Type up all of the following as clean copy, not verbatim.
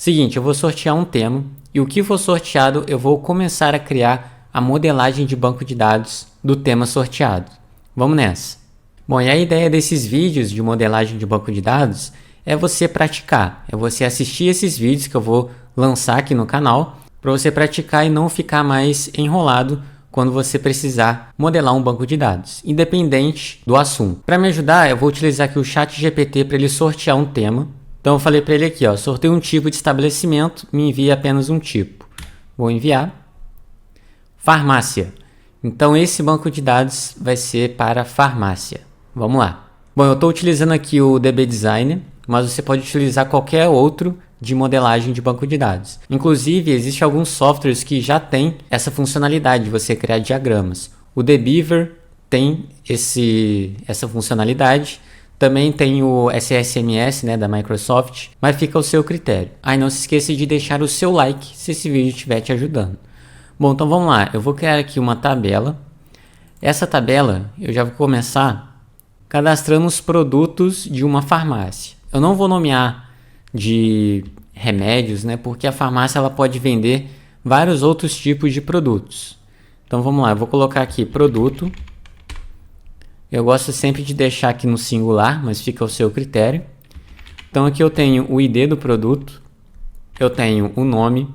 Seguinte, eu vou sortear um tema e o que for sorteado eu vou começar a criar a modelagem de banco de dados do tema sorteado. Vamos nessa! Bom, e a ideia desses vídeos de modelagem de banco de dados é você praticar, é você assistir esses vídeos que eu vou lançar aqui no canal para você praticar e não ficar mais enrolado quando você precisar modelar um banco de dados, independente do assunto. Para me ajudar, eu vou utilizar aqui o ChatGPT para ele sortear um tema. Então eu falei para ele aqui, ó, sorteia um tipo de estabelecimento, me envie apenas um tipo. Vou enviar. Farmácia. Então esse banco de dados vai ser para farmácia. Vamos lá. Bom, eu estou utilizando aqui o DB Designer, mas você pode utilizar qualquer outro de modelagem de banco de dados. Inclusive, existem alguns softwares que já têm essa funcionalidade de você criar diagramas. O Debeaver tem essa funcionalidade. Também tem o SSMS, né, da Microsoft, mas fica ao seu critério. Aí não se esqueça de deixar o seu like se esse vídeo estiver te ajudando. Bom, então vamos lá. Eu vou criar aqui uma tabela. Essa tabela eu já vou começar cadastrando os produtos de uma farmácia. Eu não vou nomear de remédios, né? Porque a farmácia ela pode vender vários outros tipos de produtos. Então vamos lá, eu vou colocar aqui produto. Eu gosto sempre de deixar aqui no singular, mas fica ao seu critério. Então aqui eu tenho o ID do produto, eu tenho o nome,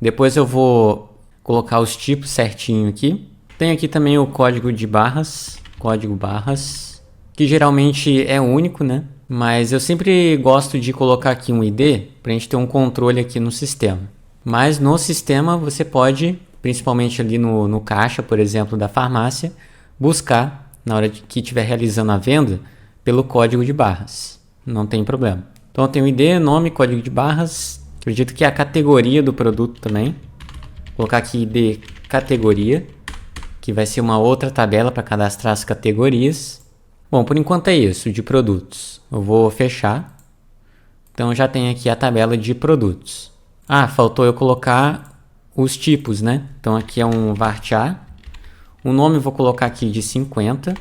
depois eu vou colocar os tipos certinho aqui. Tenho aqui também o código de barras, que geralmente é único, né? Mas eu sempre gosto de colocar aqui um ID para a gente ter um controle aqui no sistema. Mas no sistema você pode, principalmente ali no caixa, por exemplo, da farmácia, buscar na hora que estiver realizando a venda pelo código de barras. Não tem problema. Então eu tenho ID, nome, código de barras. Acredito que é a categoria do produto também. Vou colocar aqui ID categoria, que vai ser uma outra tabela para cadastrar as categorias. Bom, por enquanto é isso, de produtos. Eu vou fechar. Então já tem aqui a tabela de produtos. Ah, faltou eu colocar os tipos, né? Então aqui é um varchar. O nome eu vou colocar aqui de 50.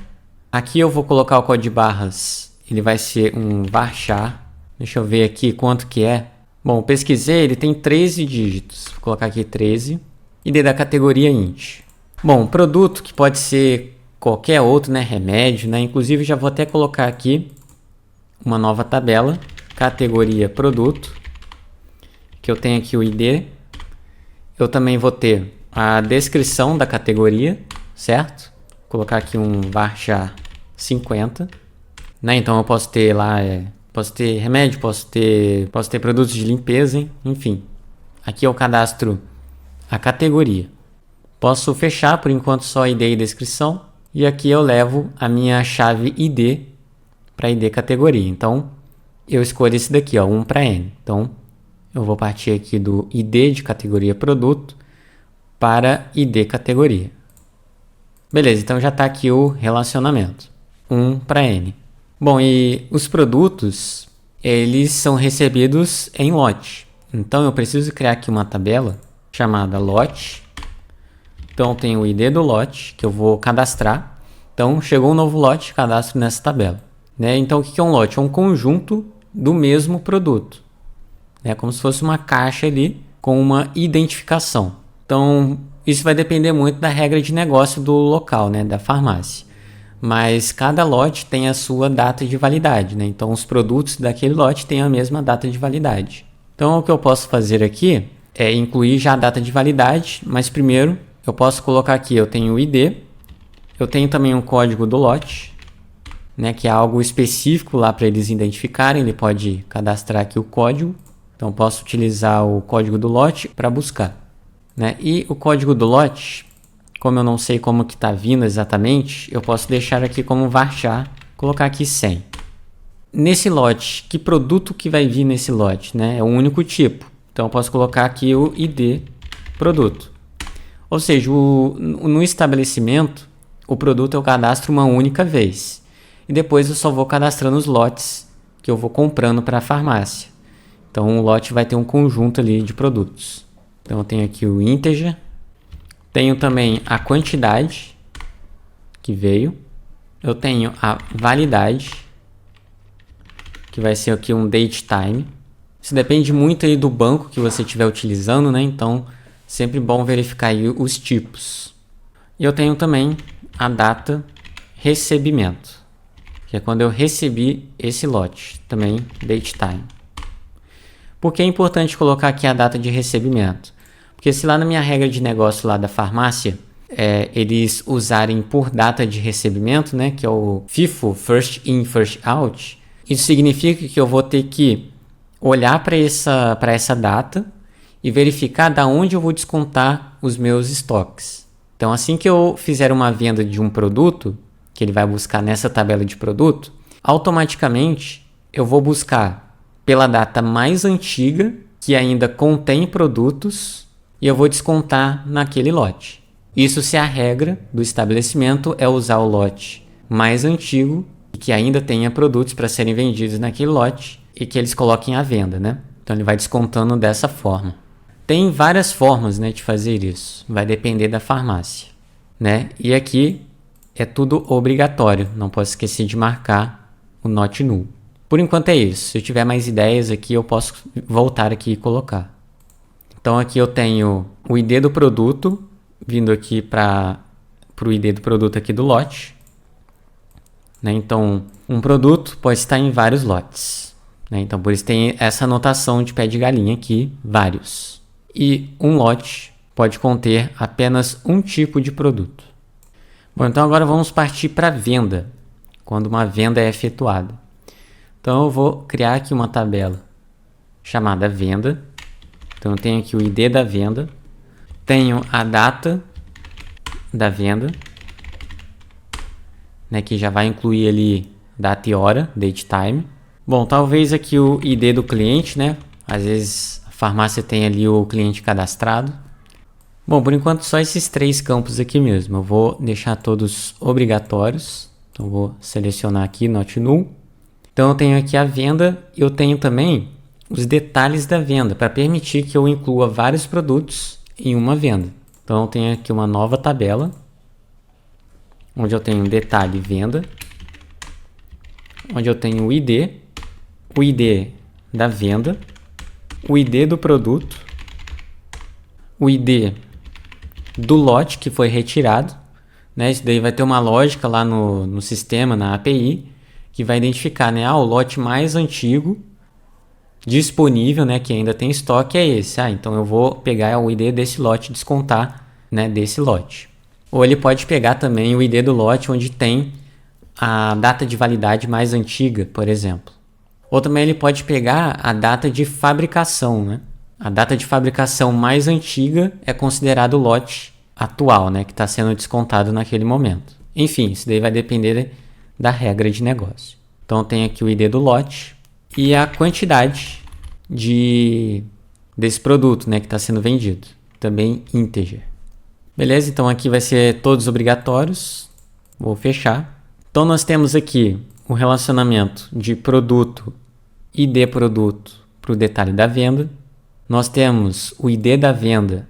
Aqui eu vou colocar o código de barras. Ele vai ser um varchar. Deixa eu ver aqui quanto que é. Bom, pesquisei, ele tem 13 dígitos. Vou colocar aqui 13. ID da categoria int. Bom, produto que pode ser qualquer outro, né, remédio, né? Inclusive já vou até colocar aqui uma nova tabela, categoria produto, que eu tenho aqui o ID. Eu também vou ter a descrição da categoria, certo? Vou colocar aqui um varchar 50, né? Então eu posso ter lá, posso ter remédio, posso ter produtos de limpeza, hein? Enfim. Aqui eu cadastro a categoria. Posso fechar por enquanto só ID e descrição. E aqui eu levo a minha chave ID para ID categoria. Então, eu escolho esse daqui, ó, 1 para N. Então, eu vou partir aqui do ID de categoria produto para ID categoria. Beleza, então já está aqui o relacionamento. 1 para N. Bom, e os produtos, eles são recebidos em lote. Então, eu preciso criar aqui uma tabela chamada lote. Então, tem o ID do lote, que eu vou cadastrar. Então, chegou um novo lote, cadastro nessa tabela. Né? Então, o que é um lote? É um conjunto do mesmo produto. É como se fosse uma caixa ali com uma identificação. Então, isso vai depender muito da regra de negócio do local, né? Da farmácia. Mas cada lote tem a sua data de validade. Né? Então, os produtos daquele lote têm a mesma data de validade. Então, o que eu posso fazer aqui é incluir já a data de validade, mas primeiro eu posso colocar aqui, eu tenho o ID, eu tenho também um código do lote, né, que é algo específico lá para eles identificarem, ele pode cadastrar aqui o código, então posso utilizar o código do lote para buscar. Né? E o código do lote, como eu não sei como que está vindo exatamente, eu posso deixar aqui como varchar, colocar aqui 100. Nesse lote, que produto que vai vir nesse lote? Né? É um único tipo, então eu posso colocar aqui o ID produto. Ou seja, no estabelecimento, o produto eu cadastro uma única vez. E depois eu só vou cadastrando os lotes que eu vou comprando para a farmácia. Então, o lote vai ter um conjunto ali de produtos. Então, eu tenho aqui o integer. Tenho também a quantidade que veio. Eu tenho a validade, que vai ser aqui um date time, Isso depende muito aí do banco que você estiver utilizando, né? Então, sempre bom verificar aí os tipos. E eu tenho também a data recebimento, que é quando eu recebi esse lote, também date time. Por que é importante colocar aqui a data de recebimento? Porque se lá na minha regra de negócio lá da farmácia, eles usarem por data de recebimento, né, que é o FIFO, First In, First Out, isso significa que eu vou ter que olhar para essa data e verificar da onde eu vou descontar os meus estoques. Então, assim que eu fizer uma venda de um produto, que ele vai buscar nessa tabela de produto, automaticamente eu vou buscar pela data mais antiga, que ainda contém produtos, e eu vou descontar naquele lote. Isso se a regra do estabelecimento é usar o lote mais antigo, que ainda tenha produtos para serem vendidos naquele lote, e que eles coloquem à venda, né? Então ele vai descontando dessa forma. Tem várias formas, né, de fazer isso. Vai depender da farmácia, né? E aqui é tudo obrigatório. Não posso esquecer de marcar o not null. Por enquanto é isso. Se eu tiver mais ideias aqui, eu posso voltar aqui e colocar. Então aqui eu tenho o ID do produto, vindo aqui para o ID do produto aqui do lote. Né? Então, um produto pode estar em vários lotes. Né? Então, por isso tem essa anotação de pé de galinha aqui, vários. E um lote pode conter apenas um tipo de produto. Bom, então agora vamos partir para a venda, quando uma venda é efetuada. Então eu vou criar aqui uma tabela chamada venda. Então eu tenho aqui o ID da venda, tenho a data da venda, né, que já vai incluir ali data e hora, date time. Bom, talvez aqui o ID do cliente, né? Às vezes a farmácia tem ali o cliente cadastrado. Bom, por enquanto só esses 3 campos aqui mesmo. Eu vou deixar todos obrigatórios. Então vou selecionar aqui not null. Então eu tenho aqui a venda e eu tenho também os detalhes da venda para permitir que eu inclua vários produtos em uma venda. Então eu tenho aqui uma nova tabela onde eu tenho um detalhe venda, onde eu tenho o ID da venda, o ID do produto, o ID do lote que foi retirado, né? Isso daí vai ter uma lógica lá no sistema, na API, que vai identificar, né? O lote mais antigo disponível, né? Que ainda tem estoque é esse. Então eu vou pegar o ID desse lote e descontar, né? Desse lote. Ou ele pode pegar também o ID do lote onde tem a data de validade mais antiga, por exemplo. Ou também ele pode pegar a data de fabricação, né? A data de fabricação mais antiga é considerado o lote atual, né? Que está sendo descontado naquele momento. Enfim, isso daí vai depender da regra de negócio. Então tem aqui o ID do lote e a quantidade desse produto, né? Que está sendo vendido. Também integer. Beleza? Então aqui vai ser todos obrigatórios. Vou fechar. Então nós temos aqui o relacionamento de produto, ID produto para o detalhe da venda. Nós temos o ID da venda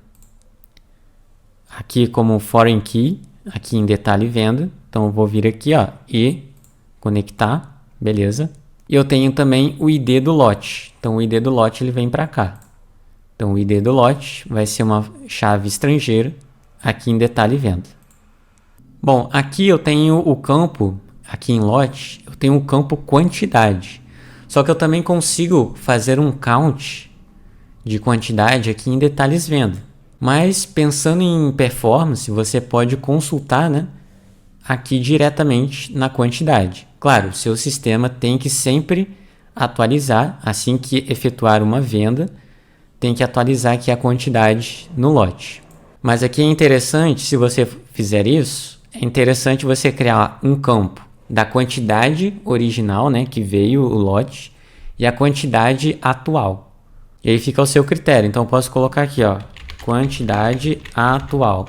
aqui como foreign key, aqui em detalhe venda. Então eu vou vir aqui e conectar, beleza? E eu tenho também o ID do lote. Então o ID do lote ele vem para cá. Então o ID do lote vai ser uma chave estrangeira aqui em detalhe venda. Bom, aqui eu tenho o campo, aqui em lote, eu tenho o campo quantidade. Só que eu também consigo fazer um count de quantidade aqui em detalhes venda. Mas pensando em performance, você pode consultar, né, aqui diretamente na quantidade. Claro, o seu sistema tem que sempre atualizar, assim que efetuar uma venda, tem que atualizar aqui a quantidade no lote. Mas aqui é interessante, se você fizer isso, é interessante você criar um campo da quantidade original, né, que veio o lote, e a quantidade atual. E aí fica ao seu critério. Então eu posso colocar aqui, quantidade atual,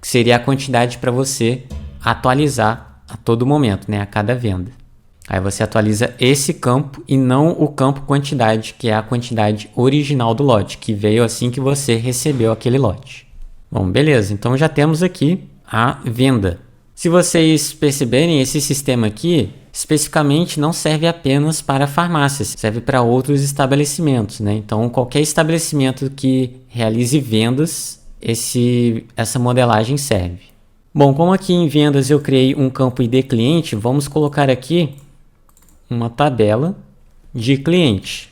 que seria a quantidade para você atualizar a todo momento, né, a cada venda. Aí você atualiza esse campo e não o campo quantidade, que é a quantidade original do lote, que veio assim que você recebeu aquele lote. Bom, beleza. Então já temos aqui a venda. Se vocês perceberem, esse sistema aqui especificamente não serve apenas para farmácias, serve para outros estabelecimentos, né? Então, qualquer estabelecimento que realize vendas, essa modelagem serve. Bom, como aqui em vendas eu criei um campo ID cliente, vamos colocar aqui uma tabela de cliente.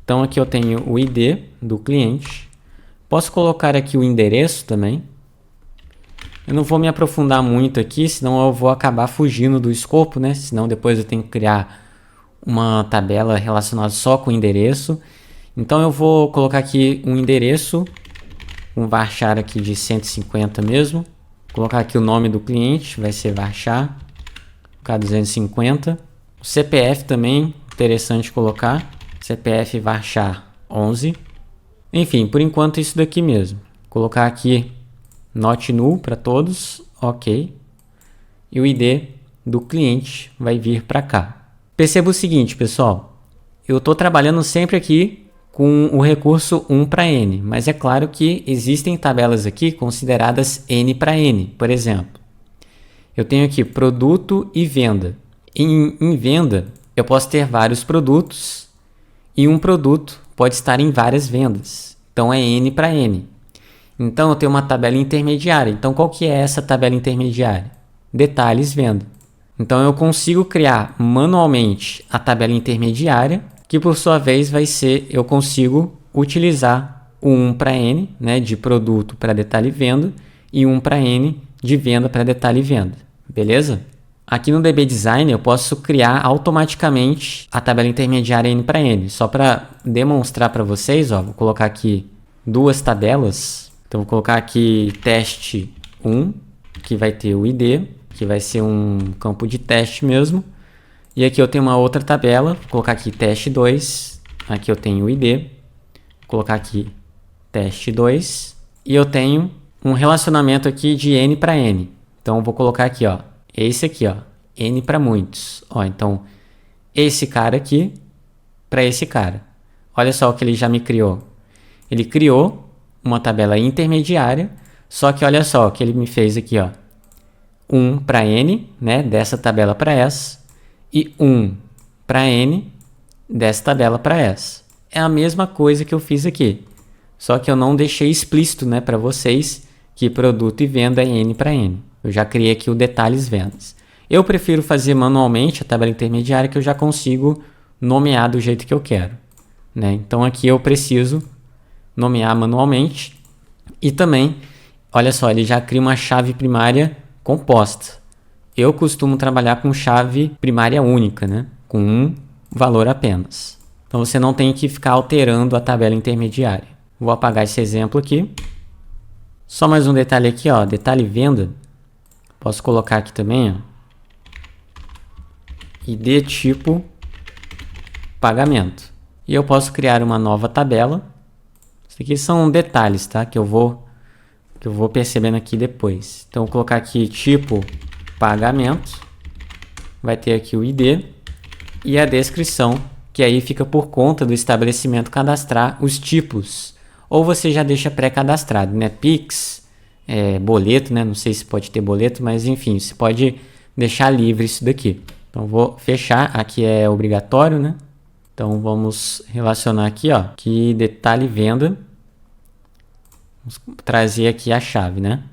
Então, aqui eu tenho o ID do cliente. Posso colocar aqui o endereço também. Eu não vou me aprofundar muito aqui, senão eu vou acabar fugindo do escopo, né? Senão depois eu tenho que criar uma tabela relacionada só com o endereço. Então eu vou colocar aqui um endereço, um varchar aqui de 150 mesmo. Colocar aqui o nome do cliente, vai ser varchar, colocar 250. O CPF também, interessante colocar, CPF varchar 11. Enfim, por enquanto isso daqui mesmo. Colocar aqui not null para todos, ok. E o ID do cliente vai vir para cá. Perceba o seguinte, pessoal. Eu estou trabalhando sempre aqui com o recurso 1 para N, mas é claro que existem tabelas aqui consideradas N para N. Por exemplo, eu tenho aqui produto e venda. Em venda, eu posso ter vários produtos e um produto pode estar em várias vendas. Então é N para N. Então eu tenho uma tabela intermediária. Então qual que é essa tabela intermediária? Detalhes venda. Então eu consigo criar manualmente a tabela intermediária, que por sua vez vai ser, eu consigo utilizar o 1 para N, né, de produto para detalhe venda, e 1 para N de venda para detalhe venda. Beleza? Aqui no DB Design eu posso criar automaticamente a tabela intermediária N para N. Só para demonstrar para vocês, ó, vou colocar aqui duas tabelas. Então, vou colocar aqui teste 1, que vai ter o ID, que vai ser um campo de teste mesmo. E aqui eu tenho uma outra tabela, vou colocar aqui teste 2, aqui eu tenho o ID, vou colocar aqui teste 2, e eu tenho um relacionamento aqui de N para N. Então, vou colocar aqui, ó, esse aqui, ó, N para muitos. Ó, então, esse cara aqui para esse cara. Olha só o que ele já me criou. Ele criou uma tabela intermediária, só que olha só o que ele me fez aqui, ó. 1 para N, né, dessa tabela para essa, e 1 para N dessa tabela para essa. É a mesma coisa que eu fiz aqui, só que eu não deixei explícito, né, para vocês que produto e venda é N para N. Eu já criei aqui o detalhes vendas. Eu prefiro fazer manualmente a tabela intermediária, que eu já consigo nomear do jeito que eu quero, né? Então aqui eu preciso nomear manualmente. E também, olha só, ele já cria uma chave primária composta. Eu costumo trabalhar com chave primária única, né? Com um valor apenas. Então você não tem que ficar alterando a tabela intermediária. Vou apagar esse exemplo aqui. Só mais um detalhe aqui, ó, detalhe venda. Posso colocar aqui também, ó, ID tipo pagamento. E eu posso criar uma nova tabela. Isso aqui são detalhes, tá? Que eu vou percebendo aqui depois. Então, vou colocar aqui tipo pagamento. Vai ter aqui o ID e a descrição, que aí fica por conta do estabelecimento cadastrar os tipos. Ou você já deixa pré-cadastrado, né? Pix, boleto, né? Não sei se pode ter boleto, mas enfim, você pode deixar livre isso daqui. Então, vou fechar. Aqui é obrigatório, né? Então, vamos relacionar aqui, ó, que detalhe venda. Vamos trazer aqui a chave, né?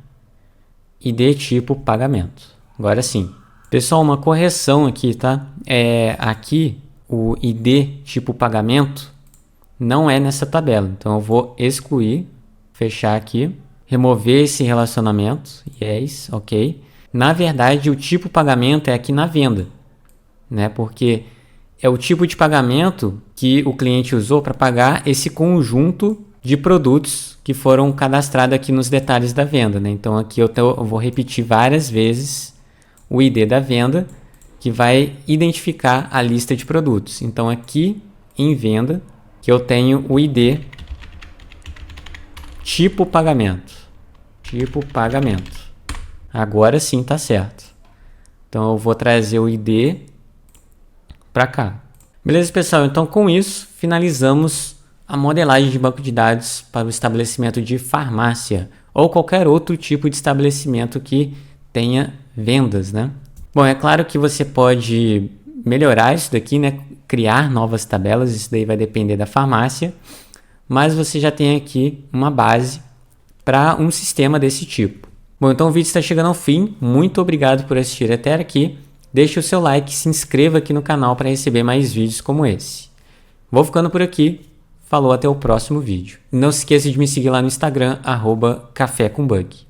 ID tipo pagamento. Agora sim. Pessoal, uma correção aqui, tá? Aqui, o ID tipo pagamento não é nessa tabela. Então, eu vou excluir, fechar aqui, remover esse relacionamento. Yes, ok. Na verdade, o tipo pagamento é aqui na venda, né? Porque é o tipo de pagamento que o cliente usou para pagar esse conjunto de produtos que foram cadastrados aqui nos detalhes da venda, né? Então aqui eu vou repetir várias vezes o ID da venda, que vai identificar a lista de produtos. Então aqui em venda, que eu tenho o ID tipo pagamento. Tipo pagamento. Agora sim tá certo. Então eu vou trazer o ID para cá. Beleza, pessoal? Então, com isso, finalizamos a modelagem de banco de dados para o estabelecimento de farmácia ou qualquer outro tipo de estabelecimento que tenha vendas, né? Bom, é claro que você pode melhorar isso daqui, né? Criar novas tabelas, isso daí vai depender da farmácia, mas você já tem aqui uma base para um sistema desse tipo. Bom, então o vídeo está chegando ao fim. Muito obrigado por assistir até aqui. Deixe o seu like e se inscreva aqui no canal para receber mais vídeos como esse. Vou ficando por aqui. Falou, até o próximo vídeo. Não se esqueça de me seguir lá no Instagram, @cafécombug.